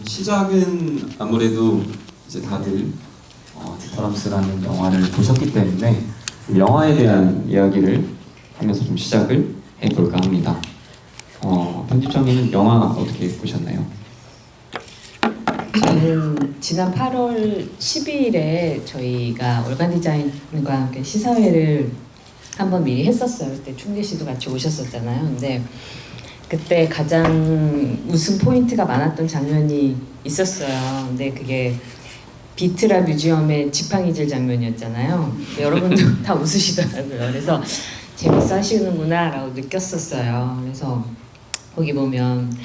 시작은 아무래도 이제 다들 디터럼스라는 영화를 보셨기 때문에 영화에 대한 이야기를 하면서 좀 시작을 해볼까 합니다. 편집장님은 영화 어떻게 보셨나요? 저는 지난 8월 12일에 저희가 올간 디자인과 함께 시사회를 한번 미리 했었어요. 그때 충재 씨도 같이 오셨었잖아요. 근데 그때 가장 웃음 포인트가 많았던 장면이 있었어요. 근데 그게 비트라 뮤지엄의 지팡이질 장면이었잖아요. 여러분도 다 웃으시더라고요. 그래서 재밌어 하시는구나 라고 느꼈었어요. 그래서 거기 보면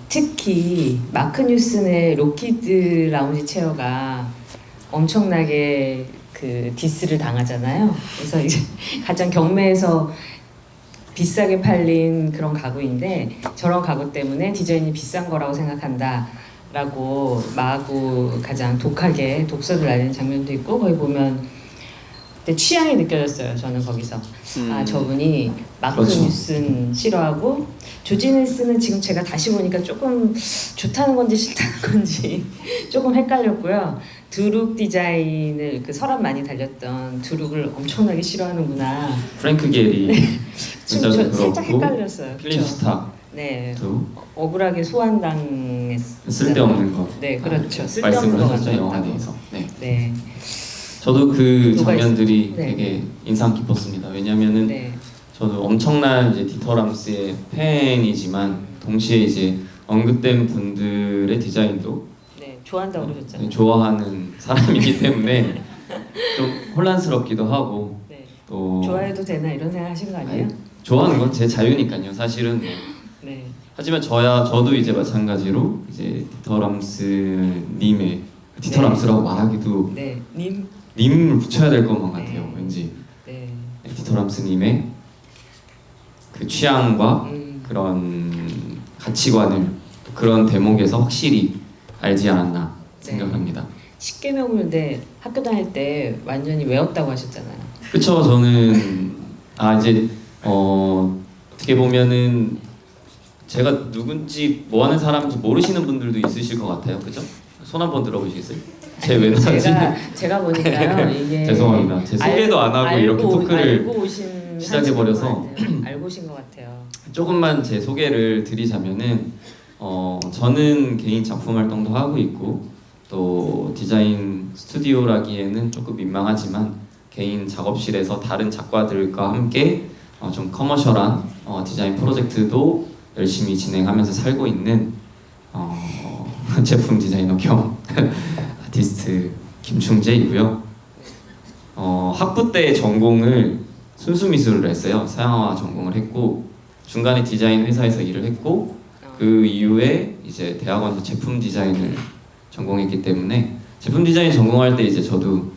특히 마크 뉴슨의 로키드 라운지 체어가 엄청나게 그 디스를 당하잖아요. 그래서 이제 가장 경매에서 비싸게 팔린 그런 가구인데 저런 가구 때문에 디자인이 비싼 거라고 생각한다 라고 마구 가장 독하게 독서를 날리는 장면도 있고, 거기 보면 그때 취향이 느껴졌어요. 저는 거기서 아, 저분이 마크 그렇죠. 뉴슨 싫어하고 조지 닐슨은 지금 제가 다시 보니까 조금 좋다는 건지 싫다는 건지 조금 헷갈렸고요. 두룩 디자인을 그 서랍 많이 달렸던 두룩을 엄청나게 싫어하는구나. 프랭크 게리 좀 저 살짝 헷갈렸어요. 필립 그쵸? 스탁도 네, 억울하게 소환당했어요. 쓸데없는 거. 네, 그렇죠. 말씀을 쓸데없는 거 하셨죠, 영화에 만들었다고. 대해서. 네. 네, 저도 그 누가 장면들이 네. 되게 인상 깊었습니다. 왜냐면은 네, 저도 엄청난 이제 디터람스의 팬이지만 동시에 이제 언급된 분들의 디자인도 네, 좋아한다고 그러셨잖아요. 좋아하는 사람이기 때문에 좀 혼란스럽기도 하고 네, 또 좋아해도 되나 이런 생각 하신 거 아니에요? 아니, 좋아하는 건 제 자유니까요. 사실은 뭐. 네, 하지만 저도 이제 마찬가지로 이제 디터람스님의 디터람스라고 말하기도 네, 님, 님을 붙여야 될 것만 같아요. 네. 왠지 네, 디터람스님의 그 취향과 그런 가치관을 그런 대목에서 확실히 알지 않았나 생각합니다. 십계명을 네 학교 다닐 때 완전히 외웠다고 하셨잖아요. 그쵸. 저는 이제 어떻게 보면은 제가 누군지 뭐 하는 사람인지 모르시는 분들도 있으실 것 같아요. 그죠? 손 한번 들어보시겠어요? 제 외나지? 제가 보니까요 이게 죄송합니다. 제 소개도 안 하고 이렇게 토크를 알고 오신 시작해버려서 알고 오신 것 같아요. 조금만 제 소개를 드리자면은 저는 개인 작품 활동도 하고 있고 또 디자인 스튜디오라기에는 조금 민망하지만 개인 작업실에서 다른 작가들과 함께 좀 커머셜한 디자인 프로젝트도 열심히 진행하면서 살고 있는 제품 디자이너 겸 아티스트 김충재이고요. 학부 때 전공을 순수 미술을 했어요. 서양화 전공을 했고 중간에 디자인 회사에서 일을 했고 그 이후에 이제 대학원에서 제품 디자인을 전공했기 때문에 제품 디자인 전공할 때 이제 저도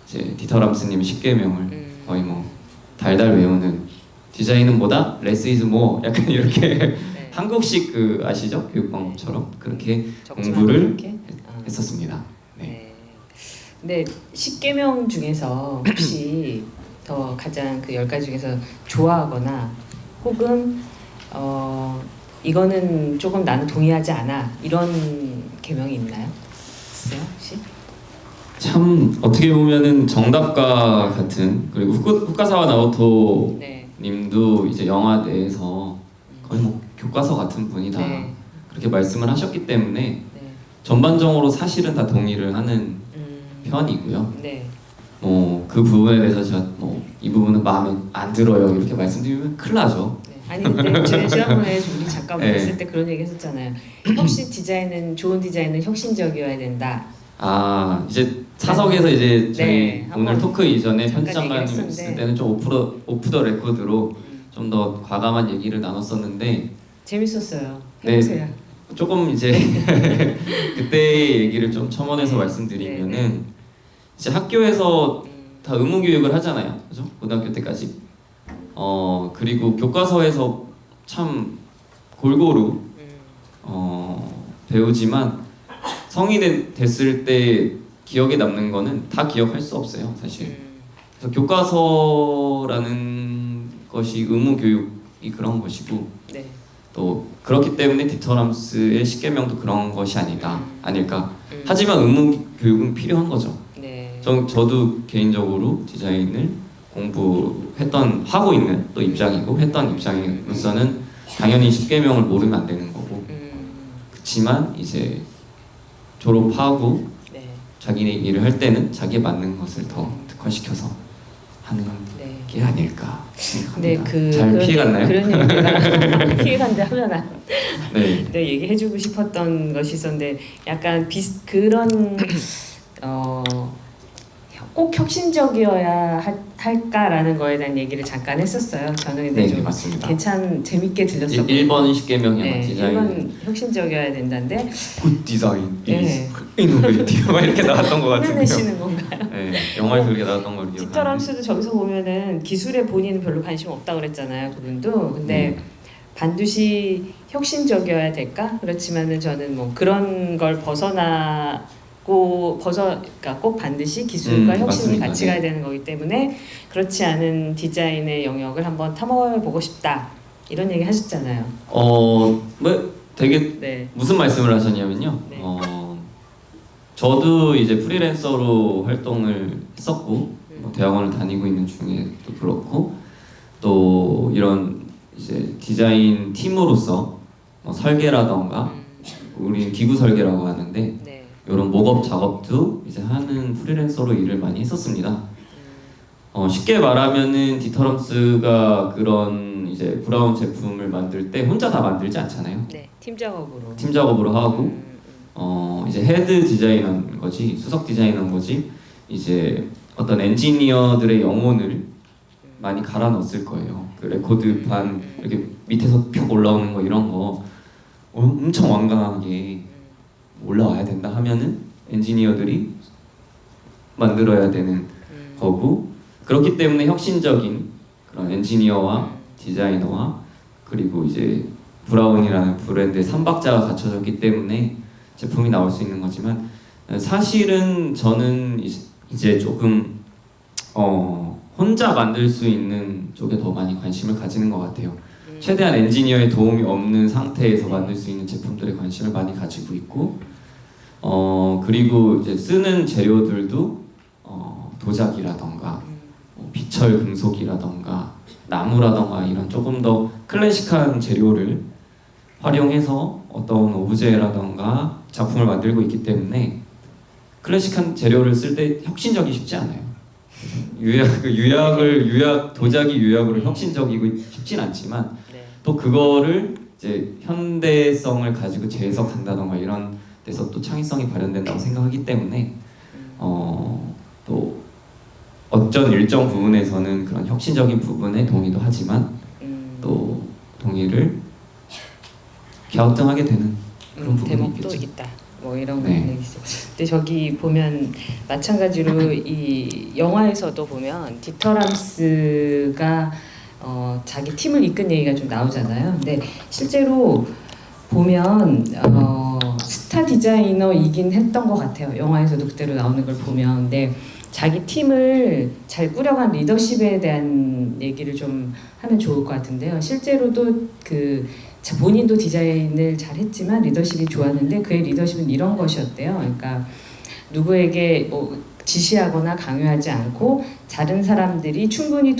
이제 디터람스님 10계명을 거의 뭐 달달 외우는 디자인은 뭐다? less is more 약간 이렇게 네. 한국식 그 아시죠? 교육방법처럼 그렇게 적지만 공부를 그렇게? 했었습니다. 네. 네. 근데 10계명 중에서 혹시 더 가장 그 10가지 중에서 좋아하거나 혹은 이거는 조금 나는 동의하지 않아 이런 계명이 있나요? 있어요 혹시? 참 어떻게 보면은 정답과 같은 그리고 후카사와 나오토 네. 님도 이제 영화 내에서 거의 뭐 교과서 같은 분이다 네. 그렇게 말씀을 하셨기 때문에 네. 전반적으로 사실은 다 동의를 하는 편이고요. 네. 그 부분에 대해서 제가 이 부분은 마음에 안 들어요 이렇게 말씀드리면 큰일 나죠. 네. 아니 근데 지난번에 우리 잠깐 네. 뵀을 때 그런 얘기 했었잖아요. 좋은 디자인은 혁신적이어야 된다. 이제 사석에서 이제 저희 네, 오늘 한번 토크 이전에 잠깐 편집장관님 얘기를 있을 했었는데. 때는 좀 오프 더 레코드로 좀 더 과감한 얘기를 나눴었는데 재밌었어요. 네. 해보세요. 조금 이제 그때 얘기를 좀 첨언해서 네. 말씀드리면은 네, 네. 이제 학교에서 다 의무 교육을 하잖아요, 그죠? 고등학교 때까지. 그리고 교과서에서 참 골고루 배우지만 성인이 됐을 때 기억에 남는 거는 다 기억할 수 없어요, 사실. 그래서 교과서라는 것이 의무 교육이 그런 것이고 네. 또 그렇기 때문에 디터럼스의 10계명도 그런 것이 아닐까. 하지만 의무 교육은 필요한 거죠. 네. 저도 개인적으로 디자인을 하고 있는 또 입장이고 했던 입장으로서는 당연히 10계명을 모르면 안 되는 거고, 그렇지만 이제 졸업하고 네. 자기네 일을 할 때는 자기에 맞는 것을 더 특화시켜서 하는 네. 게 아닐까 생각합니다. 네, 잘 피해갔나요? 그런 얘기가 피해간다 하면 네. 네, 얘기해주고 싶었던 것이 있었는데 약간 그런 꼭 혁신적이어야 할까라는 거에 대한 얘기를 잠깐 했었어요. 저는 근데 네, 좀 맞습니다. 재밌게 들렸었고 1번 10계명이 네, 디자인 1번 혁신적이어야 된다는데 굿 디자인 네. 이노베이티브 막 이렇게 나왔던 것 같은데요. 혼내내시는 건가요? 네, 영화에서 그렇게 나왔던 걸 기억하는데 디터럼스도 저기서 보면은 기술에 본인은 별로 관심 없다 그랬잖아요, 그분도. 근데 반드시 혁신적이어야 될까? 그렇지만은 저는 뭐 그런 걸 그러니까 꼭 반드시 기술과 혁신이 맞습니다. 같이 네. 가야 되는 거기 때문에 그렇지 않은 디자인의 영역을 한번 탐험해 보고 싶다 이런 얘기 하셨잖아요. 뭐 되게 네. 무슨 말씀을 하셨냐면요. 네. 저도 이제 프리랜서로 활동을 했었고 뭐 대학원을 다니고 있는 중에도 그렇고 또 이런 이제 디자인 팀으로서 뭐 설계라던가 우리 기구 설계라고 하는데 네. 이런 목업 작업도 이제 하는 프리랜서로 일을 많이 했었습니다. 쉽게 말하면은 디터럼스가 그런 이제 브라운 제품을 만들 때 혼자 다 만들지 않잖아요. 네. 팀 작업으로. 팀 작업으로 하고 이제 헤드 디자이너인 거지, 수석 디자이너인 거지, 이제 어떤 엔지니어들의 영혼을 많이 갈아 넣었을 거예요. 그 레코드판 이렇게 밑에서 쭉 올라오는 거 이런 거 엄청 완강하게 올라와야 된다 하면은 엔지니어들이 만들어야 되는 거고, 그렇기 때문에 혁신적인 그런 엔지니어와 디자이너와 그리고 이제 브라운이라는 브랜드의 3박자가 갖춰졌기 때문에 제품이 나올 수 있는 거지만, 사실은 저는 이제 조금 혼자 만들 수 있는 쪽에 더 많이 관심을 가지는 것 같아요. 최대한 엔지니어의 도움이 없는 상태에서 만들 수 있는 제품들에 관심을 많이 가지고 있고, 그리고 이제 쓰는 재료들도 도자기라던가 비철 금속이라던가 나무라던가 이런 조금 더 클래식한 재료를 활용해서 어떤 오브제라던가 작품을 만들고 있기 때문에 클래식한 재료를 쓸 때 혁신적이 쉽지 않아요. 도자기 유약으로 혁신적이고 쉽진 않지만 또 그거를 이제 현대성을 가지고 재해석한다던가 이런 데서 또 창의성이 발현된다고 생각하기 때문에 또 어떤 일정 부분에서는 그런 혁신적인 부분에 동의도 하지만 또 동의를 갸우뚱하게 되는 그런 부분이 대목도 있겠죠. 있다. 뭐 이런 네. 얘기죠. 근데 저기 보면 마찬가지로 이 영화에서도 보면 디터럼스가 자기 팀을 이끈 얘기가 좀 나오잖아요. 근데 실제로 보면 스타 디자이너이긴 했던 것 같아요. 영화에서도 그대로 나오는 걸 보면. 근데 자기 팀을 잘 꾸려간 리더십에 대한 얘기를 좀 하면 좋을 것 같은데요. 실제로도 본인도 디자인을 잘했지만 리더십이 좋았는데 그의 리더십은 이런 것이었대요. 그러니까 누구에게 뭐 지시하거나 강요하지 않고 다른 사람들이 충분히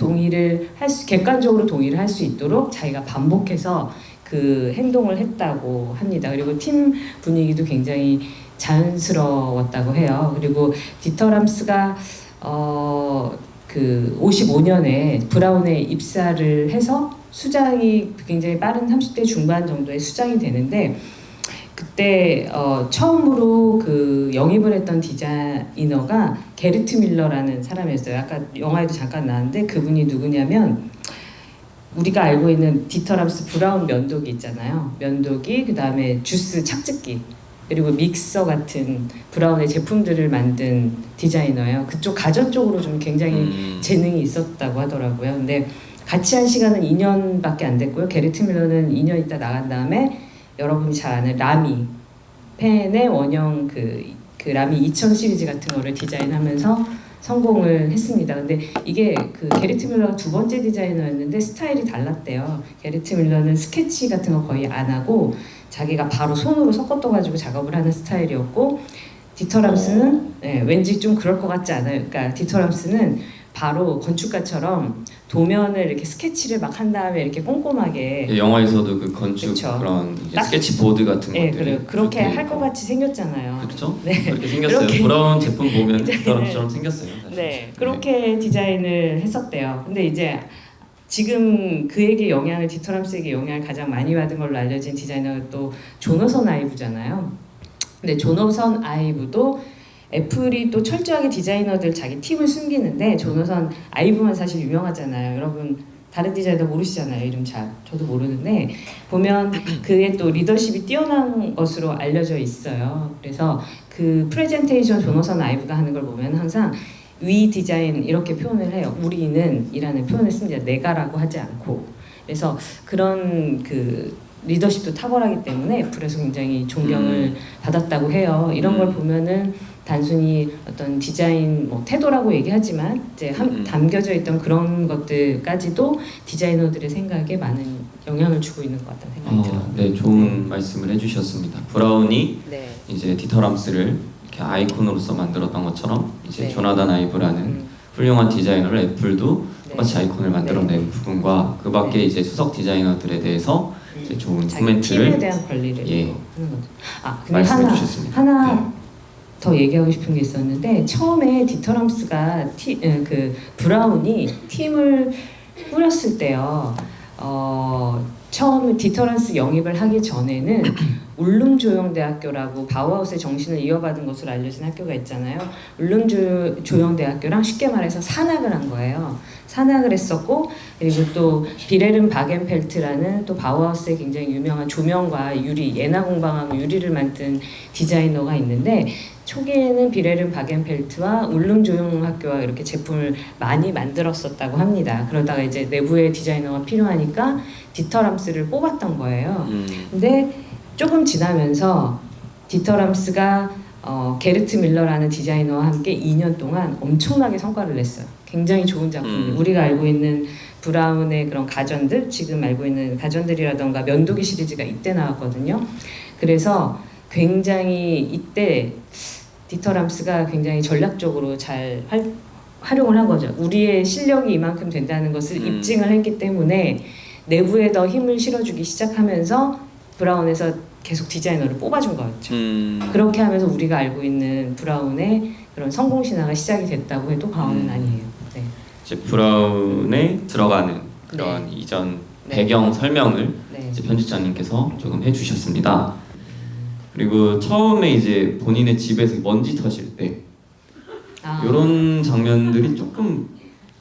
객관적으로 동의를 할 수 있도록 자기가 반복해서 그 행동을 했다고 합니다. 그리고 팀 분위기도 굉장히 자연스러웠다고 해요. 그리고 디터럼스가 55년에 브라운에 입사를 해서 수장이 굉장히 빠른 30대 중반 정도의 수장이 되는데, 그때 처음으로 영입을 했던 디자이너가 게르트 밀러라는 사람이었어요. 아까 영화에도 잠깐 나왔는데 그분이 누구냐면 우리가 알고 있는 디터럼스 브라운 면도기 있잖아요. 면도기, 그 다음에 주스 착즙기, 그리고 믹서 같은 브라운의 제품들을 만든 디자이너예요. 그쪽 가전 쪽으로 좀 굉장히 재능이 있었다고 하더라고요. 근데 같이 한 시간은 2년밖에 안 됐고요. 게르트 밀러는 2년 있다 나간 다음에 여러분이 잘 아는 라미 펜의 원형 그 라미 2000 시리즈 같은 거를 디자인하면서 성공을 했습니다. 근데 이게 그 게리트 밀러가 두 번째 디자이너였는데 스타일이 달랐대요. 게리트 밀러는 스케치 같은 거 거의 안 하고 자기가 바로 손으로 섞어떠가지고 작업을 하는 스타일이었고, 디터 람스는 왠지 좀 그럴 것 같지 않아요? 그러니까 디터 람스는 바로 건축가처럼 도면을 이렇게 스케치를 막 한 다음에 이렇게 꼼꼼하게 예, 영화에서도 그 건축 그쵸. 그런 이제 딱- 스케치 보드 같은 예, 것들이 그래요. 그렇게 할 것 같이 생겼잖아요. 그렇죠? 네. 그렇게 생겼어요. 그렇게 브라운 제품 보면 디자인을- 디터람스처럼 생겼어요. 사실. 네, 그렇게 디자인을 했었대요. 근데 이제 지금 그에게 영향을, 디터람스에게 영향을 가장 많이 받은 걸로 알려진 디자이너가 또 조너선 아이브잖아요. 근데 조너선 아이브도 애플이 또 철저하게 디자이너들 자기 팀을 숨기는데, 조너선 아이브만 사실 유명하잖아요. 여러분 다른 디자이너 모르시잖아요. 이름 잘 저도 모르는데 보면 그의 또 리더십이 뛰어난 것으로 알려져 있어요. 그래서 그 프레젠테이션 조너선 아이브가 하는 걸 보면 항상 위 디자인 이렇게 표현을 해요. 우리는 이라는 표현을 씁니다. 내가라고 하지 않고. 그래서 그런 그 리더십도 탁월하기 때문에 애플에서 굉장히 존경을 받았다고 해요. 이런 걸 보면은 단순히 어떤 디자인 뭐 태도라고 얘기하지만 이제 담겨져 있던 그런 것들까지도 디자이너들의 생각에 많은 영향을 주고 있는 것 같다는 생각이 들어요. 네, 좋은 말씀을 해주셨습니다. 브라운이 네. 이제 디터람스를 이렇게 아이콘으로서 만들었던 것처럼 이제 네. 조나단 아이브라는 훌륭한 디자이너를 애플도 네. 똑같이 아이콘을 만들어낸 부분과 그 밖에 네. 이제 수석 디자이너들에 대해서 이제 좋은 자기 팀에 코멘트를 대한 권리를 예. 하는 거죠. 아, 근데 말씀해 하나 주셨습니다. 하나 더 얘기하고 싶은 게 있었는데, 처음에 디터람스가 그 브라운이 팀을 꾸렸을 때요. 처음에 디터런스 영입을 하기 전에는 울룸 조형대학교라고 바우하우스의 정신을 이어받은 것으로 알려진 학교가 있잖아요. 울룸 조형대학교랑 쉽게 말해서 산학을 한 거예요. 산학을 했었고, 그리고 또 비레른 바겐펠트라는 또 바우하우스의 굉장히 유명한 조명과 유리, 예나 공방하고 유리를 만든 디자이너가 있는데, 초기에는 비레른 바겐펠트와 울룸 조형학교와 이렇게 제품을 많이 만들었었다고 합니다. 그러다가 이제 내부의 디자이너가 필요하니까 디터람스를 뽑았던 거예요. 근데 조금 지나면서 디터람스가 게르트 밀러라는 디자이너와 함께 2년 동안 엄청나게 성과를 냈어요. 굉장히 좋은 작품. 우리가 알고 있는 브라운의 그런 가전들, 지금 알고 있는 가전들이라던가 면도기 시리즈가 이때 나왔거든요. 그래서 굉장히 이때 디터람스가 굉장히 전략적으로 잘 활용을 한 거죠. 우리의 실력이 이만큼 된다는 것을 입증을 했기 때문에 내부에 더 힘을 실어주기 시작하면서 브라운에서 계속 디자이너를 뽑아준 거였죠. 그렇게 하면서 우리가 알고 있는 브라운의 그런 성공 신화가 시작이 됐다고 해도 과언은 아니에요. 네. 이제 브라운에 들어가는 그런 이전 네. 배경 설명을 네. 이제 편집자님께서 조금 해주셨습니다. 그리고 처음에 이제 본인의 집에서 먼지 터질 때 이런 장면들이 조금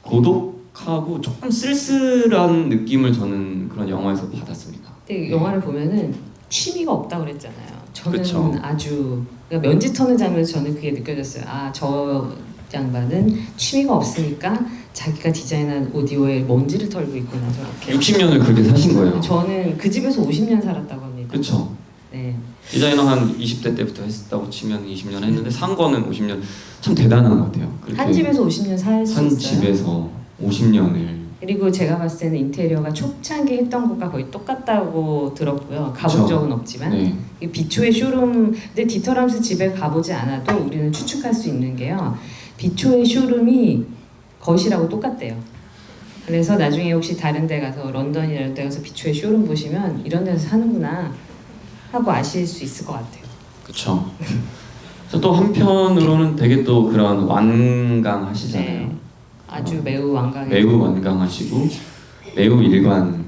고독하고 조금 쓸쓸한 느낌을 저는 그런 영화에서 받았습니다. 근데 영화를 보면은 취미가 없다고 그랬잖아요. 저는 그쵸. 아주 그러니까 면지 터는 장면에서 저는 그게 느껴졌어요. 아, 저 양반은 취미가 없으니까 자기가 디자인한 오디오에 먼지를 털고 있구나 저렇게. 60년을 그렇게 사신 거예요. 저는 그 집에서 50년 살았다고 합니다. 그렇죠. 네. 디자이너 한 20대 때부터 했다고 치면 20년 했는데 산 거는 50년. 참 대단한 것 같아요. 그렇게 한 집에서 50년 살 수 한 있어요. 집에서 50년을. 그리고 제가 봤을 때는 인테리어가 초창기 했던 것과 거의 똑같다고 들었고요. 가본 그쵸. 적은 없지만 네. 이 비초의 쇼룸, 근데 디터람스 집에 가보지 않아도 우리는 추측할 수 있는 게요. 비초의 쇼룸이 거실하고 똑같대요. 그래서 나중에 혹시 다른 데 가서 런던 이런 데 가서 비초의 쇼룸 보시면 이런 데서 사는구나 하고 아실 수 있을 것 같아요. 그렇죠. 또 한편으로는 되게 또 그런 완강하시잖아요. 네. 아주 매우 완강해요. 매우 완강하시고 매우 일관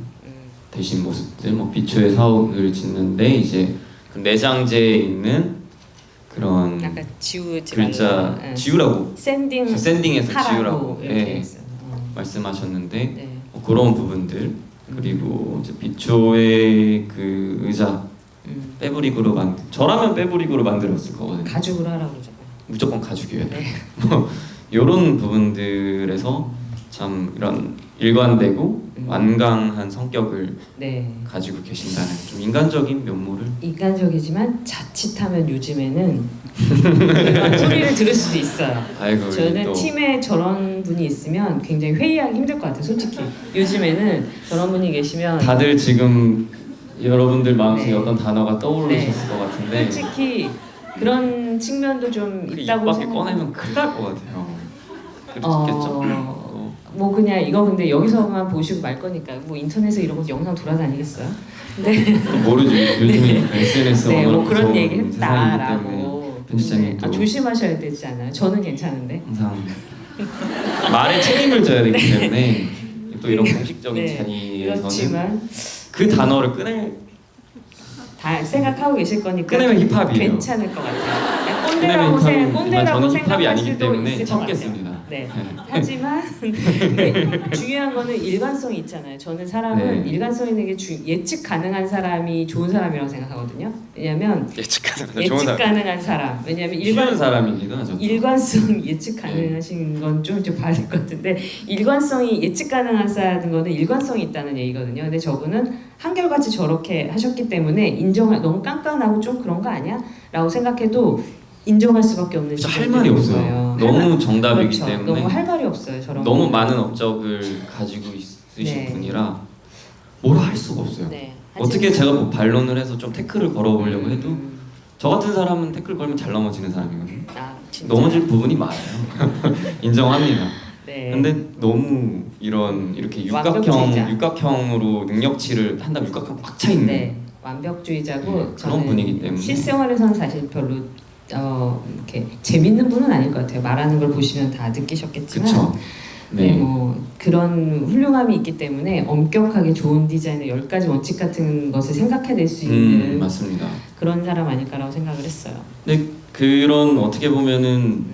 되신 모습들, 뭐 비초의 사옥을 짓는데 이제 그 내장재에 있는 그런 약간 지우지 글자 말라고. 네. 지우라고 샌딩 샌딩해서 하라고 지우라고 이렇게 예, 했어요. 말씀하셨는데 네. 그런 부분들 그리고 이제 비초의 그 의자 패브릭으로 저라면 패브릭으로 만들었을 거거든요. 가죽으로 하라고 그러잖아요. 무조건 가죽이어야 돼. 네. 뭐 이런 부분들에서 참 이런 일관되고 완강한 성격을 네. 가지고 계신다는 좀 인간적인 면모를 인간적이지만 자칫하면 요즘에는 이런 소리를 들을 수도 있어요. 아이고 저는 또 팀에 저런 분이 있으면 굉장히 회의하기 힘들 것 같아요. 솔직히 요즘에는 저런 분이 계시면 다들 지금 여러분들 마음속에 네. 어떤 단어가 떠오르셨을 것 같은데 솔직히 그런 측면도 좀 그 있다고 입 밖에 생각해요. 꺼내면 큰일 날 것 같아요. 그렇겠죠? 뭐 그냥 이거 근데 여기서만 보시고 말 거니까 뭐 인터넷에 이런 거 영상 돌아다니겠어요? 근데 모르죠. 요즘에 SNS 네, 언어로 뭐 그런 얘기 세상이기 때문에 했다라고. 편집장님 네. 또 조심하셔야 되지 않아요? 저는 괜찮은데. 항상 말에 책임을 져야 되기 때문에 또 이런 공식적인 네, 자리에서는 그렇지만 그 단어를 꺼낼 다 생각하고 계실 거니까 꺼내면 힙합이에요. 괜찮을 것 같아요. 그냥 꺼내면 꼰대라고 힙합이지만 저는 힙합이 생각할 아니기 수도 때문에 있을 것 참겠습니다. 같아요. 네. 하지만 네, 중요한 거는 일관성이 있잖아요. 저는 사람은 네. 일관성 있는 게 예측 가능한 사람이 좋은 사람이라고 생각하거든요. 왜냐하면 예측 가능한 예측 좋은 사람, 가능한 사람. 왜냐하면 쉬운 사람이기도 하죠. 일관성 예측 가능하신 건 좀 봐야 될 것 같은데 일관성이 예측 가능하다는 거는 일관성이 있다는 얘기거든요. 근데 저분은 한결같이 저렇게 하셨기 때문에 인정할 너무 깐깐하고 좀 그런 거 아니야? 라고 생각해도 인정할 수밖에 없는 진짜 할 지점들인 말이 없어요. 거예요. 너무 정답이기 그렇죠. 때문에 너무 할 말이 없어요. 저런 너무 분은. 많은 업적을 가지고 있으신 네. 분이라 뭐라 할 수가 없어요. 네. 어떻게 제가 뭐 반론을 해서 좀 태클을 걸어보려고 해도 음, 저 같은 사람은 태클 걸면 잘 넘어지는 사람이거든요. 진짜. 넘어질 부분이 많아요. 인정합니다. 네. 근데 너무 이렇게 완벽주의자. 육각형으로 능력치를 한다면 육각형 꽉 차 있는 네. 완벽주의자고 네, 그런 저는 분이기 때문에 실생활에서는 사실 별로 이렇게 재밌는 분은 아닐 것 같아요. 말하는 걸 보시면 다 느끼셨겠지만 그쵸? 네, 네. 뭐 그런 훌륭함이 있기 때문에 엄격하게 좋은 디자인의 10가지 원칙 같은 것을 생각해낼 수 있는 맞습니다. 그런 사람 아닐까라고 생각을 했어요. 근데 그런 어떻게 보면은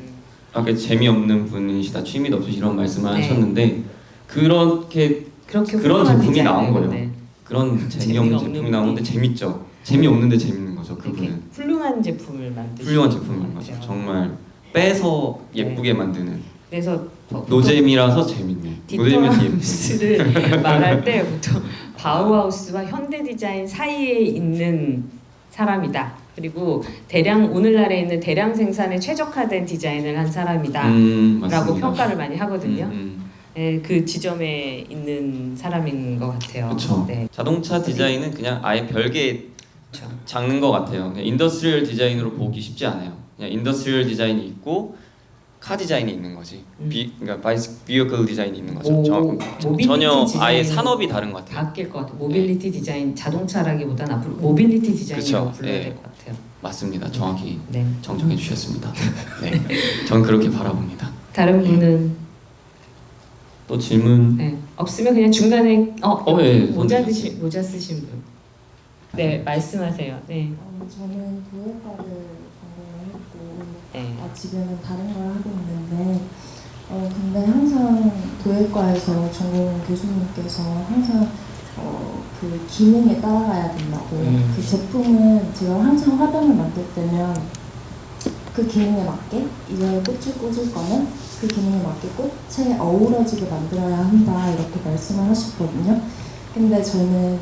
아까 재미없는 분이시다, 취미도 없으시 이런 말씀을 네. 하셨는데 그렇게 그렇게 그런 훌륭한 제품이 나온 거예요. 디자이너인데 그런 재미없는 재미가 제품이 없는 나오는데 분이. 재밌죠. 재미없는데 재밌는 거죠. 이렇게 그분은 훌륭한 제품을 만드신 훌륭한 것 제품인 같아요. 거죠. 정말 빼서 예쁘게 만드는 그래서 노잼이라서 재밌는 노잼이라서 예쁜 디터람스를 말할 때 보통 바우하우스와 현대 디자인 사이에 있는 사람이다. 그리고 대량 오늘날에 있는 대량 생산에 최적화된 디자인을 한 사람이다라고 맞습니다. 평가를 많이 하거든요. 네, 그 지점에 있는 사람인 것 같아요. 그렇죠. 네. 자동차 디자인은 그냥 아예 별개 그렇죠. 장르인 것 같아요. 그냥 인더스트리얼 디자인으로 보기 쉽지 않아요. 그냥 인더스트리얼 디자인이 있고 카 디자인이 있는 거지. 그러니까 비어클 디자인이 있는 거죠. 모빌리티 전혀 아예 디자인은 산업이 다른 것 같아요. 바뀔 것 같아요. 모빌리티 디자인 자동차라기보다는 앞으로 모빌리티 디자인이라고 그쵸. 불러야 네. 될 것 같아요. 맞습니다. 정확히 네. 정정해 주셨습니다. 네, 전 그렇게 바라봅니다. 다른 분은 또 질문. 네. 없으면 그냥 중간에 네, 모자 손 모자 쓰신 분. 네, 말씀하세요. 네. 저는 도예과를 전공을 했고 네. 지금은 다른 걸 하고 있는데 근데 항상 도예과에서 전공 교수님께서 항상 그 기능에 따라가야 된다고 그 제품은 제가 항상 화병을 만들 때면 그 기능에 맞게 이걸 꽃을 꽂을 거면 그 기능에 맞게 꽃에 어우러지게 만들어야 한다 이렇게 말씀을 하셨거든요. 근데 저는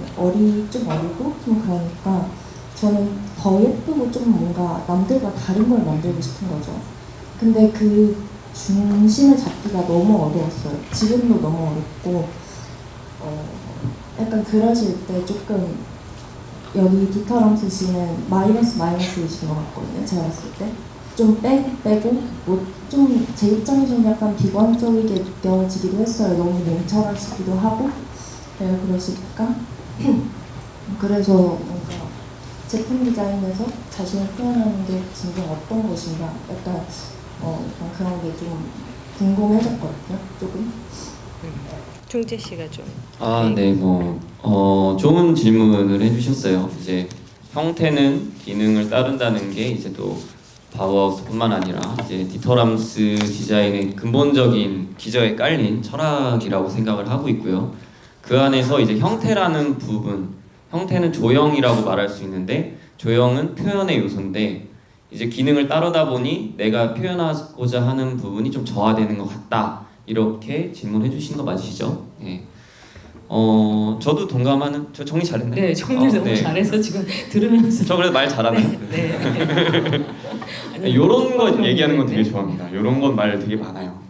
좀 어리고 좀 그러니까 저는 더 예쁘고 좀 뭔가 남들과 다른 걸 만들고 싶은 거죠. 근데 그 중심을 잡기가 너무 어려웠어요. 지금도 너무 어렵고 약간 그러실 때 조금 여기 디터럼스 씨는 마이너스이신 것 같거든요. 제가 봤을 때. 좀 빼고 뭐 좀 제 입장에서는 약간 비관적이게 느껴지기도 했어요. 너무 냉철하시기도 하고 그러시니까 그래서 뭔가 제품 디자인에서 자신을 표현하는 게 진정 어떤 것인가 약간 그런 게 좀 궁금해졌거든요. 조금. 중재 씨가 좀. 네, 좋은 질문을 해주셨어요. 이제 형태는 기능을 따른다는 게 이제 또 바우하우스뿐만 아니라 이제 디터람스 디자인의 근본적인 기저에 깔린 철학이라고 생각을 하고 있고요. 그 안에서 이제 형태라는 부분, 형태는 조형이라고 말할 수 있는데 조형은 표현의 요소인데 이제 기능을 따르다 보니 내가 표현하고자 하는 부분이 좀 저하되는 것 같다. 이렇게 질문해 주신 거 맞으시죠? 네. 저도 동감하는. 저 정리 잘했네. 네, 정리 너무 네. 잘해서 지금 들으면서 저 그래도 말 잘하네. 네. 아니, 이런 거 좀 얘기하는 건 되게 네. 좋아합니다. 이런 건 말 되게 많아요.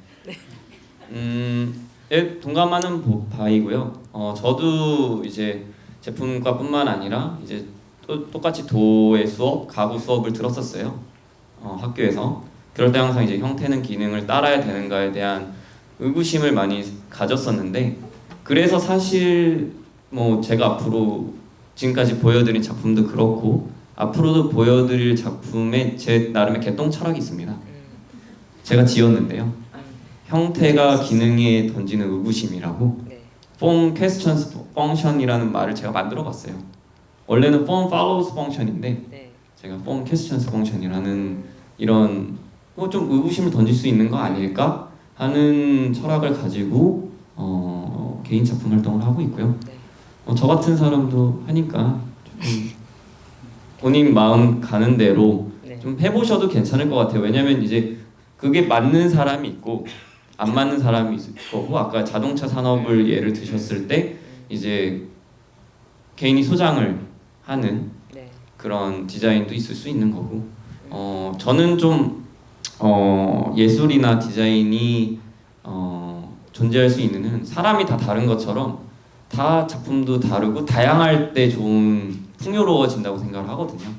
예, 동감하는 바이고요. 저도 이제 제품과뿐만 아니라 이제 또 똑같이 도의 수업, 가구 수업을 들었었어요. 학교에서. 그럴 때 항상 이제 형태는 기능을 따라야 되는가에 대한 의구심을 많이 가졌었는데, 그래서 사실 뭐 제가 앞으로 지금까지 보여드린 작품도 그렇고 앞으로도 보여드릴 작품에 제 나름의 개똥 철학이 있습니다. 제가 지었는데요. 형태가 기능에 던지는 의구심이라고 네. form questions function이라는 말을 제가 만들어봤어요. 원래는 form follows function인데 네. 제가 form questions function이라는 이런 좀 의구심을 던질 수 있는 거 아닐까 하는 철학을 가지고 개인 작품 활동을 하고 있고요. 네. 저 같은 사람도 하니까 좀 본인 마음 가는 대로 네. 좀 해보셔도 괜찮을 것 같아요. 왜냐면 이제 그게 맞는 사람이 있고 안 맞는 사람이 있을 거고, 아까 자동차 산업을 예를 드셨을 때 이제 개인이 소장을 하는 네. 그런 디자인도 있을 수 있는 거고, 저는 좀 예술이나 디자인이 존재할 수 있는 한 사람이 다 다른 것처럼 다 작품도 다르고 다양할 때 좋은 풍요로워진다고 생각을 하거든요.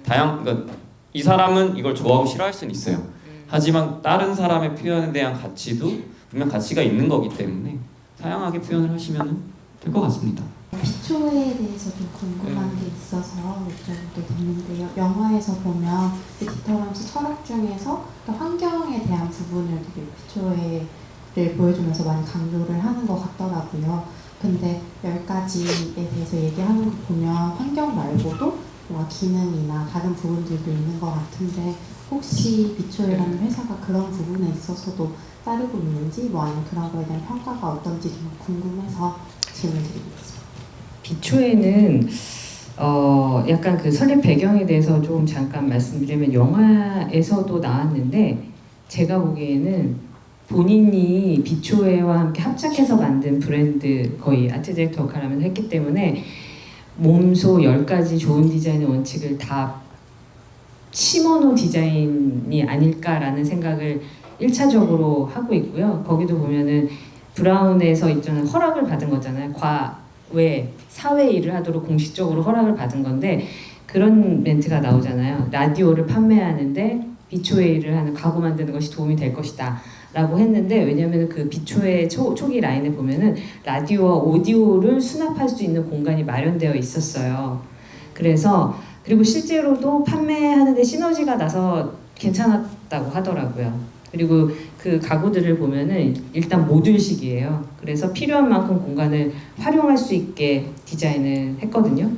그러니까 이 사람은 이걸 좋아하고 싫어할 수는 있어요. 하지만 다른 사람의 표현에 대한 가치도 분명 가치가 있는 거기 때문에 다양하게 표현을 하시면 될 것 같습니다. 피초에 대해서 좀 궁금한 게 있어서 여쭤보게 됐는데요. 영화에서 보면 디터럼스 철학 중에서 또 환경에 대한 부분을 되게 피초에를 보여주면서 많이 강조를 하는 것 같더라고요. 근데 10가지에 대해서 얘기하는 거 보면 환경 말고도 뭔가 기능이나 다른 부분들도 있는 것 같은데, 혹시 비초이라는 회사가 그런 부분에 있어서도 따르고 있는지, 뭐 아니면 그런 거에 대한 평가가 어떤지 좀 궁금해서 질문드리겠습니다. 비초에는 약간 그 설립 배경에 대해서 좀 잠깐 말씀드리면, 영화에서도 나왔는데 제가 보기에는 본인이 비초에와 함께 합작해서 만든 브랜드, 거의 아트 디렉터 역할을 하면서 했기 때문에 몸소 10가지 좋은 디자인의 원칙을 다 심어놓은 디자인이 아닐까라는 생각을 1차적으로 하고 있고요. 거기도 보면은 브라운에서 있잖아요. 허락을 받은 거잖아요. 사회 일을 하도록 공식적으로 허락을 받은 건데, 그런 멘트가 나오잖아요. 라디오를 판매하는데 비초의 일을 하는 가구 만드는 것이 도움이 될 것이다 라고 했는데, 왜냐하면 그 비초의 초기 라인에 보면은 라디오와 오디오를 수납할 수 있는 공간이 마련되어 있었어요. 그리고 실제로도 판매하는데 시너지가 나서 괜찮았다고 하더라고요. 그리고 그 가구들을 보면은 일단 모듈식이에요. 그래서 필요한 만큼 공간을 활용할 수 있게 디자인을 했거든요.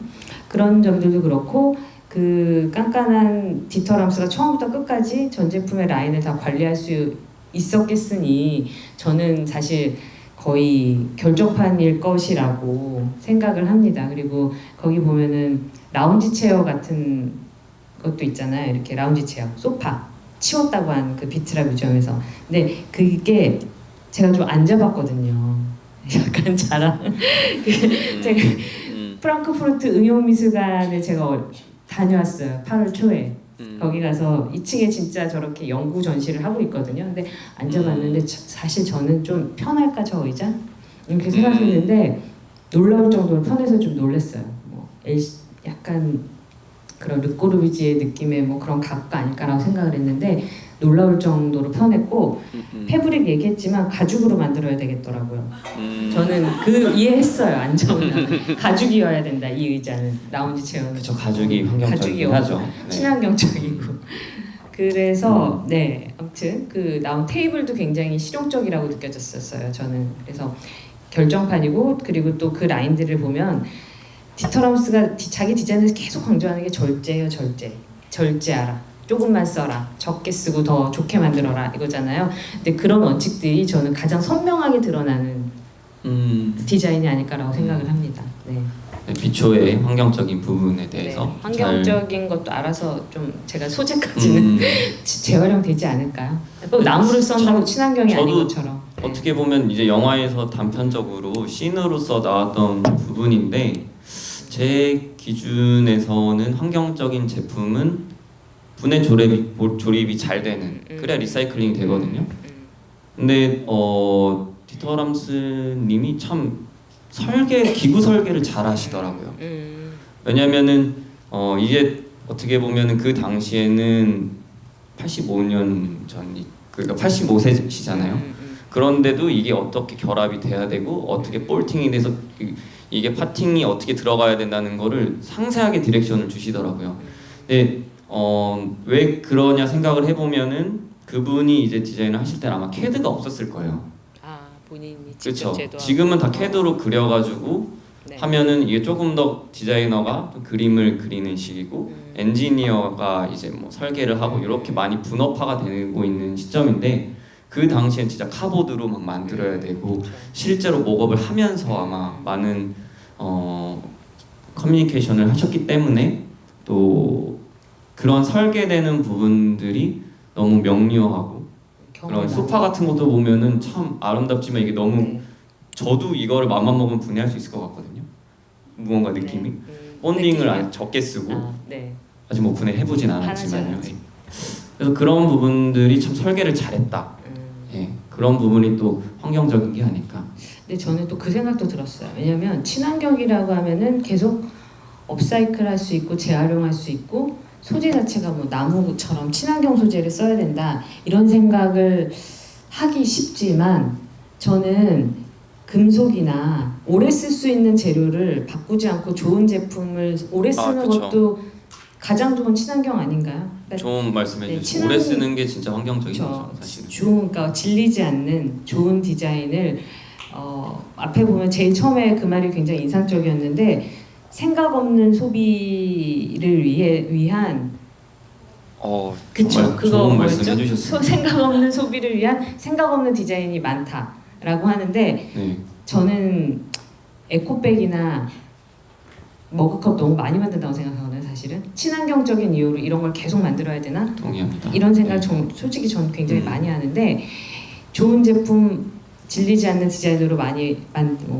그런 점들도 그렇고, 그 깐깐한 디터럼스가 처음부터 끝까지 전 제품의 라인을 다 관리할 수 있었겠으니 저는 사실 거의 결정판일 것이라고 생각을 합니다. 그리고 거기 보면은 라운지 체어 같은 것도 있잖아요. 이렇게 라운지 체어, 소파 치웠다고 한 그 비트라 뮤지엄에서. 근데 그게 제가 좀 앉아봤거든요. 약간 자랑. 제가 프랑크푸르트 응용미술관을 제가 다녀왔어요. 8월 초에. 거기 가서 2층에 진짜 저렇게 연구 전시를 하고 있거든요. 근데 앉아봤는데 사실 저는 좀 편할까 저 의자? 이렇게 생각했는데 놀라울 정도로 편해서 좀 놀랐어요. 뭐 약간 그런 르꼬르비지의 느낌의 뭐 그런 가구가 아닐까라고 생각을 했는데 놀라울 정도로 편했고, 패브릭 얘기했지만 가죽으로 만들어야 되겠더라고요. 저는 이해했어요. 안 좋으면 가죽이어야 된다, 이 의자는. 라운지 체어는 그쵸, 가죽이 환경적이긴 하죠. 네. 친환경적이고. 그래서 네, 아무튼 그 나온 테이블도 굉장히 실용적이라고 느껴졌었어요. 저는. 그래서 결정판이고, 그리고 또 그 라인들을 보면 디터럼스가 자기 디자인에서 계속 강조하는 게 절제예요. 절제하라. 조금만 써라. 적게 쓰고 더 좋게 만들어라. 이거잖아요. 근데 그런 원칙들이 저는 가장 선명하게 드러나는 디자인이 아닐까라고 생각을 합니다. 네. 네, 비초의 환경적인 부분에 대해서 네, 환경적인 것도 알아서 좀 제가 소재까지는 재활용되지 않을까요? 또 나무를 썬다고 친환경이 아닌 것처럼. 어떻게 보면 이제 영화에서 단편적으로 씬으로서 나왔던 부분인데 제 기준에서는 환경적인 제품은 분해 조립이 잘 되는 그래야 리사이클링이 되거든요. 근데 디터람스님이 참 기구 설계를 잘 하시더라고요. 왜냐면은 이게 어떻게 보면은 그 당시에는 85년 전이 그러니까 85세시잖아요. 그런데도 이게 어떻게 결합이 돼야 되고 어떻게 볼팅이 돼서 이게 파팅이 어떻게 들어가야 된다는 거를 상세하게 디렉션을 주시더라고요. 근데 왜 그러냐 생각을 해보면은 그분이 이제 디자인을 하실 때는 아마 CAD가 없었을 거예요. 아 본인이 그렇죠. 직접 제도하고. 지금은 다 CAD로 그려가지고 네. 하면은 이게 조금 더 디자이너가 또 그림을 그리는 식이고 엔지니어가 이제 뭐 설계를 하고 이렇게 많이 분업화가 되고 있는 시점인데 그 당시엔 진짜 카보드로 막 만들어야 되고 실제로 목업을 하면서 아마 많은 커뮤니케이션을 하셨기 때문에 또 그런 설계되는 부분들이 너무 명료하고 그런 소파 같은 것도 보면은 참 아름답지만 이게 너무 네. 저도 이거를 맘만 먹으면 분해할 수 있을 것 같거든요. 무언가 느낌이 본딩을 아주 적게 쓰고 네. 아직 뭐 분해해보진 하나지 않았지만요. 않았지. 예. 그래서 그런 부분들이 참 설계를 잘했다. 예. 그런 부분이 또 환경적인 게 아닐까. 근데 저는 또 그 생각도 들었어요. 왜냐하면 친환경이라고 하면은 계속 업사이클 할 수 있고 재활용할 수 있고 소재 자체가 뭐 나무처럼 친환경 소재를 써야 된다 이런 생각을 하기 쉽지만 저는 금속이나 오래 쓸 수 있는 재료를 바꾸지 않고 좋은 제품을 오래 쓰는 그쵸. 것도 가장 좋은 친환경 아닌가요? 그러니까 좋은 말씀해 네, 주시고 오래 쓰는 게 진짜 환경적인 그쵸. 거죠, 사실은. 그러니까 질리지 않는 좋은 디자인을 앞에 보면 제일 처음에 그 말이 굉장히 인상적이었는데 생각 없는 소비를 위한 그쵸 정말 그거 좋은 뭐였죠? 말씀 해주셨습니다. 생각 없는 소비를 위한 생각 없는 디자인이 많다라고 하는데 네, 저는 에코백이나 머그컵 너무 많이 만든다고 생각하거든요. 사실은 친환경적인 이유로 이런 걸 계속 만들어야 되나? 동의합니다. 이런 생각 네. 솔직히 저는 굉장히 많이 하는데 좋은 제품 질리지 않는 디자인으로 많이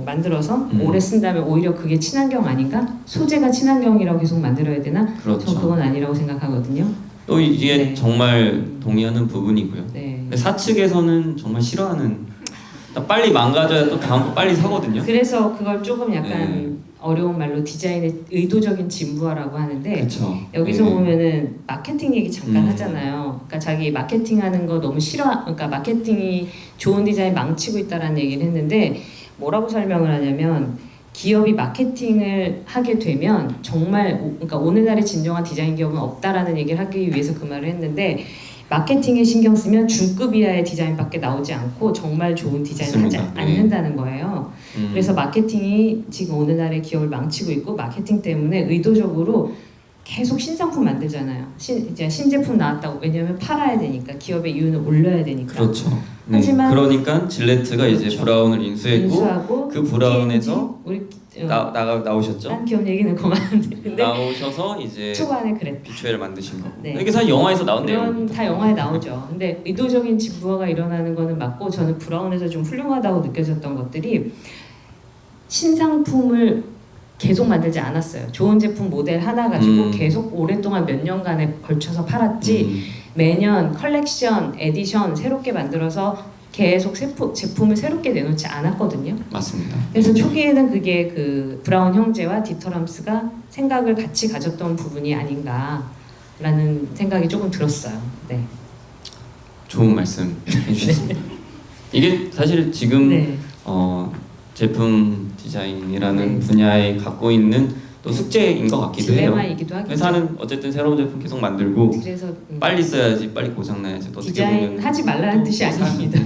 만들어서 오래 쓴다면 오히려 그게 친환경 아닌가? 소재가 친환경이라고 계속 만들어야 되나? 그렇죠. 전 그건 아니라고 생각하거든요. 또 이게 네. 정말 동의하는 부분이고요. 네. 근데 사측에서는 정말 싫어하는 빨리 망가져야 또 다음 거 빨리 사거든요. 그래서 그걸 조금 약간 네. 어려운 말로 디자인의 의도적인 진부화라고 하는데 그렇죠. 여기서 네. 보면은 마케팅 얘기 잠깐 하잖아요. 그러니까 자기 마케팅하는 거 너무 그러니까 마케팅이 좋은 디자인 망치고 있다라는 얘기를 했는데 뭐라고 설명을 하냐면 기업이 마케팅을 하게 되면 정말 그러니까 오늘날의 진정한 디자인 기업은 없다라는 얘기를 하기 위해서 그 말을 했는데 마케팅에 신경 쓰면 중급 이하의 디자인밖에 나오지 않고 정말 좋은 디자인을 하지 맞습니다. 않는다는 거예요. 그래서 마케팅이 지금 오늘날의 기업을 망치고 있고 마케팅 때문에 의도적으로 계속 신상품 만들잖아요. 이제 신제품 나왔다고 왜냐하면 팔아야 되니까 기업의 이윤을 올려야 되니까. 그렇죠. 네. 하지만 그러니까 질레트가 이제 그렇죠. 브라운을 인수했고 인수하고 그 브라운에서 우리 나오셨죠. 딴 기업 얘기는 그만한데 근데 나오셔서 이제 초반에 그랬다. 비추회를 만드신 거. 네. 이게 사실 영화에서 나온 그런 내용입니다. 다 영화에 나오죠. 근데 의도적인 진부화가 일어나는 거는 맞고 저는 브라운에서 좀 훌륭하다고 느껴졌던 것들이 신상품을 계속 만들지 않았어요. 좋은 제품 모델 하나 가지고 계속 오랫동안 몇 년간에 걸쳐서 팔았지 매년 컬렉션, 에디션 새롭게 만들어서 계속 제품을 새롭게 내놓지 않았거든요. 맞습니다. 그래서 초기에는 그게 그 브라운 형제와 디터람스가 생각을 같이 가졌던 부분이 아닌가라는 생각이 조금 들었어요. 네. 좋은 말씀 해주셨습니다. 이게 사실 지금 네. 제품 디자인이라는 네. 분야에 갖고 있는 또 숙제인 것 같기도 해요. 딜레마이기도 하겠죠. 회사는 어쨌든 새로운 제품 계속 만들고 그래서 빨리 써야지 빨리 고장 나야지. 또 어떻게 디자인 보면 하지 말라는 뜻이 아닙니다.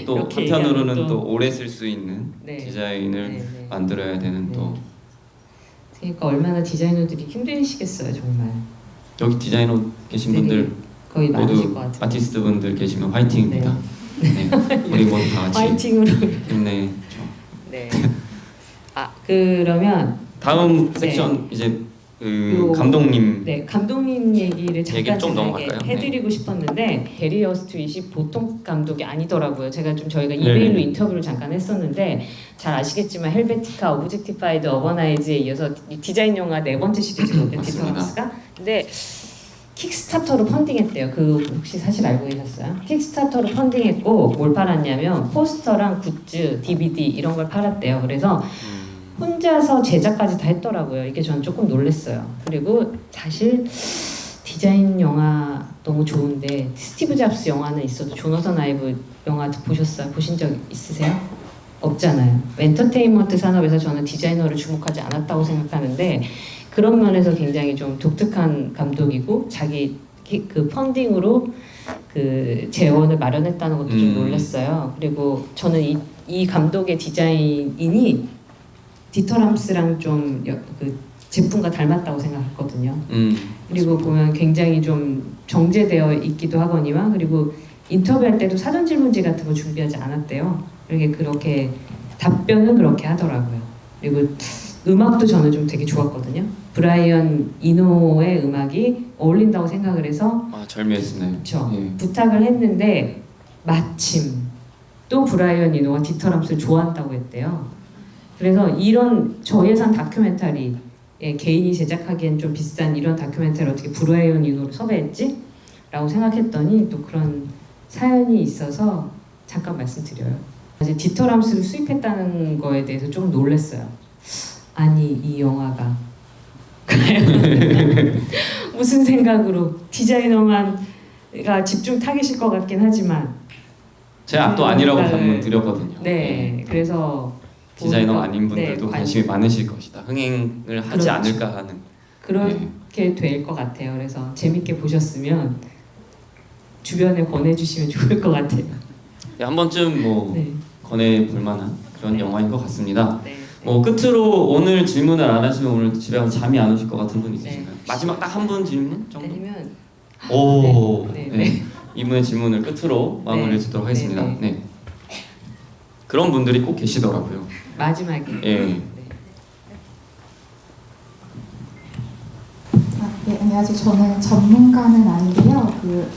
또 이렇게 한편으로는 얘기하면 또 오래 쓸 수 있는 네. 디자인을 네, 네. 만들어야 되는 또 그러니까 얼마나 디자이너들이 힘드시겠어요 정말. 여기 디자이너 계신 되게 분들 거의 많으실 모두 것 같은데. 아티스트 분들 계시면 화이팅입니다. 네. 우리 모두 다 같이 파이팅으로. 힘내죠. 네. 아 그러면 다음 네. 섹션 이제 요- 감독님 네, 감독님 얘기를 얘기 잠깐 좀 제가 넘어갈까요? 네. 해드리고 싶었는데 게리 어스트윗이 보통 감독이 아니더라고요. 제가 좀 저희가 네. 이메일로 인터뷰를 잠깐 했었는데 잘 아시겠지만 헬베티카, 오브젝티파이드, 어버나이즈에 이어서 이 디자인 영화 네 번째 시리즈거든요. 맞습니다. 디터런스가. 근데 킥스타터로 펀딩했대요. 그 혹시 사실 알고 계셨어요? 킥스타터로 펀딩했고 뭘 팔았냐면 포스터랑 굿즈, DVD 이런 걸 팔았대요. 그래서 혼자서 제작까지 다 했더라고요. 이게 저는 조금 놀랐어요. 그리고 사실 디자인 영화 너무 좋은데 스티브 잡스 영화는 있어도 조너선 아이브 영화 보셨어요? 보신 적 있으세요? 없잖아요. 엔터테인먼트 산업에서 저는 디자이너를 주목하지 않았다고 생각하는데 그런 면에서 굉장히 좀 독특한 감독이고 자기 그 펀딩으로 그 재원을 마련했다는 것도 좀 놀랐어요. 그리고 저는 이 감독의 디자인이 디터람스랑 좀 그 제품과 닮았다고 생각했거든요. 그리고 보면 굉장히 좀 정제되어 있기도 하거니와 그리고 인터뷰할 때도 사전 질문지 같은 거 준비하지 않았대요. 그렇게 답변은 그렇게 하더라고요. 그리고 음악도 저는 좀 되게 좋았거든요. 브라이언 이노의 음악이 어울린다고 생각을 해서 절묘했네요. 그렇죠. 예. 부탁을 했는데 마침 또 브라이언 이노가 디터람스를 좋아한다고 했대요. 그래서 이런 저예산 다큐멘터리 개인이 제작하기엔 좀 비싼 이런 다큐멘터리 어떻게 브라이언 이노를 섭외했지? 라고 생각했더니 또 그런 사연이 있어서 잠깐 말씀드려요. 이제 디터람스를 수입했다는 거에 대해서 좀 놀랐어요. 아니 이 영화가 무슨 생각으로 디자이너만가 집중 타깃일 것 같긴 하지만 제가 또 아니라고 네. 반문 드렸거든요. 네, 그래서 디자이너 보니까- 아닌 분들도 네, 관심이 많으실 것이다. 흥행을 하지 그렇죠. 않을까 하는. 그렇게 될 것 같아요. 그래서 재밌게 보셨으면 주변에 권해주시면 좋을 것 같아요. 한 번쯤 뭐 네. 권해 볼 만한 그런 영화인 것 같습니다. 네. 끝으로 오늘 질문을 안 하시면 오늘 집에 가서 잠이 안 오실 것 같은 분 있으신가요? 네. 마지막 딱 한 분 질문 정도? 아니면 오, 네, 네. 네. 이분의 질문을 끝으로 마무리를 네. 짓도록 하겠습니다. 네, 네. 그런 분들이 꼭 계시더라고요. 마지막에. 예. 네. 네, 안녕하세요. 저는 전문가는 아닌데요. 그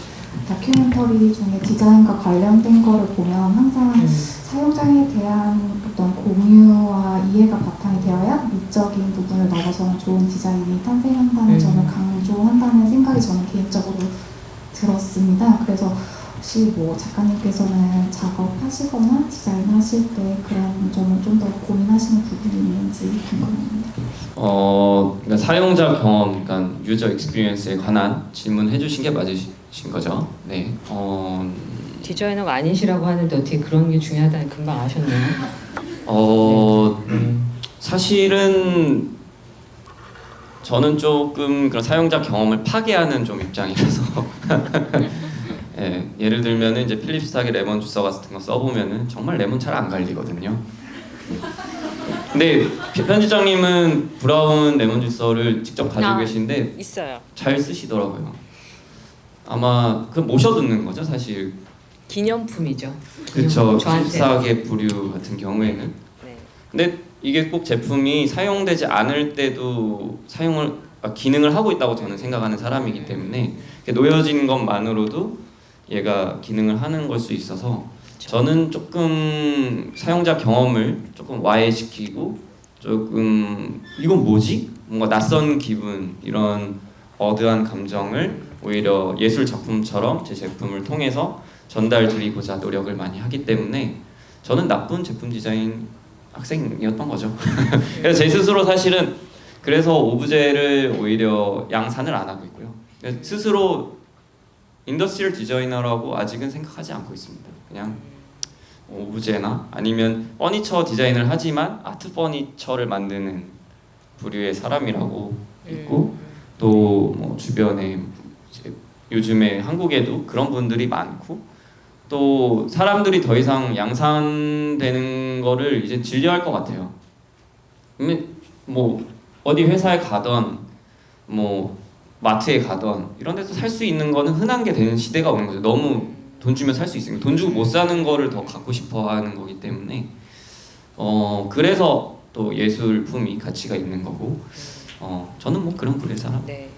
다큐멘터리 중에 디자인과 관련된 거를 보면 항상 사용자에 대한 어떤 공유와 이해가 바탕이 되어야 미적인 부분을 넘어서는 좋은 디자인이 탄생한다는 점을 강조한다는 생각이 저는 개인적으로 들었습니다. 그래서 혹시 뭐 작가님께서는 작업하시거나 디자인하실 때 그런 점을 좀 더 고민하시는 부분이 있는지 궁금합니다. 그러니까 사용자 경험, 그러니까 유저 익스피리언스에 관한 질문해 주신 게 맞으신 거죠? 네. 디자이너가 아니시라고 하는데 어떻게 그런 게 중요하다니 금방 아셨네요. 사실은 저는 조금 그런 사용자 경험을 파괴하는 좀 입장이라서 예, 예를 들면은 이제 필립스탁의 레몬 주서 같은 거 써보면은 정말 레몬 잘 안 갈리거든요. 근데 편집장님은 브라운 레몬 주서를 직접 가지고 계신데 있어요. 잘 쓰시더라고요. 아마 그 모셔 듣는 거죠, 사실. 기념품이죠. 그렇죠. 저한테. 필립스탁의 부류 같은 경우에는. 네. 근데 이게 꼭 제품이 사용되지 않을 때도 기능을 하고 있다고 저는 생각하는 사람이기 때문에 놓여진 것만으로도 얘가 기능을 하는 걸 수 있어서 저는 조금 사용자 경험을 조금 와해시키고 조금 이건 뭐지? 뭔가 낯선 기분 이런 어드한 감정을 오히려 예술 작품처럼 제 제품을 통해서 전달드리고자 노력을 많이 하기 때문에 저는 나쁜 제품 디자인 학생이었던 거죠. 그래서 제 스스로 사실은 그래서 오브제를 오히려 양산을 안 하고 있고요. 스스로 인더스트리얼 디자이너라고 아직은 생각하지 않고 있습니다. 그냥 오브제나 아니면 퍼니처 디자인을 하지만 아트 퍼니처를 만드는 부류의 사람이라고 있고 또 뭐 주변에 이제 요즘에 한국에도 그런 분들이 많고 또 사람들이 더 이상 양산되는 거를 이제 진료할 것 같아요. 뭐 어디 회사에 가던 뭐 마트에 가던 이런 데서 살 수 있는 거는 흔한 게 되는 시대가 오는 거죠. 너무 돈 주면 살 수 있으니까 돈 주고 못 사는 거를 더 갖고 싶어 하는 거기 때문에 그래서 또 예술품이 가치가 있는 거고 저는 뭐 그런 부류의 사람 네.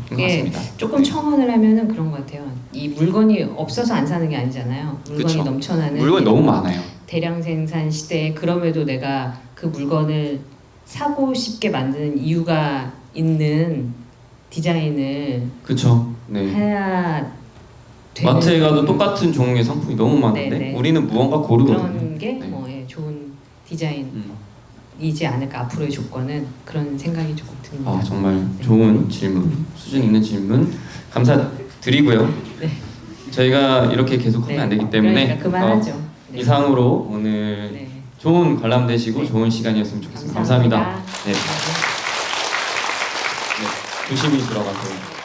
것 같습니다. 조금 첨언을 하면은 그런 것 같아요. 이 물건이 없어서 안 사는 게 아니잖아요. 물건이 그쵸. 넘쳐나는 물건이 너무 많아요. 대량 생산 시대에 그럼에도 내가 그 물건을 사고 싶게 만드는 이유가 있는 디자인을 그렇죠. 네. 해야 되는 마트에 가도 똑같은 종류의 상품이 너무 많은데 네, 네. 우리는 무언가 고르거든요. 그런 게 네. 좋은 디자인이지 않을까. 앞으로의 조건은 그런 생각이 조금 듭니다. 아 정말 네. 좋은 질문, 수준 있는 질문 감사드리고요. 네. 저희가 이렇게 계속 하면 안 되기 때문에 그러니까 그만하죠. 네. 이상으로 오늘 네. 좋은 관람 되시고 네. 좋은 시간이었으면 좋겠습니다. 감사합니다. 감사합니다. 네. 네. 조심히 들어가세요.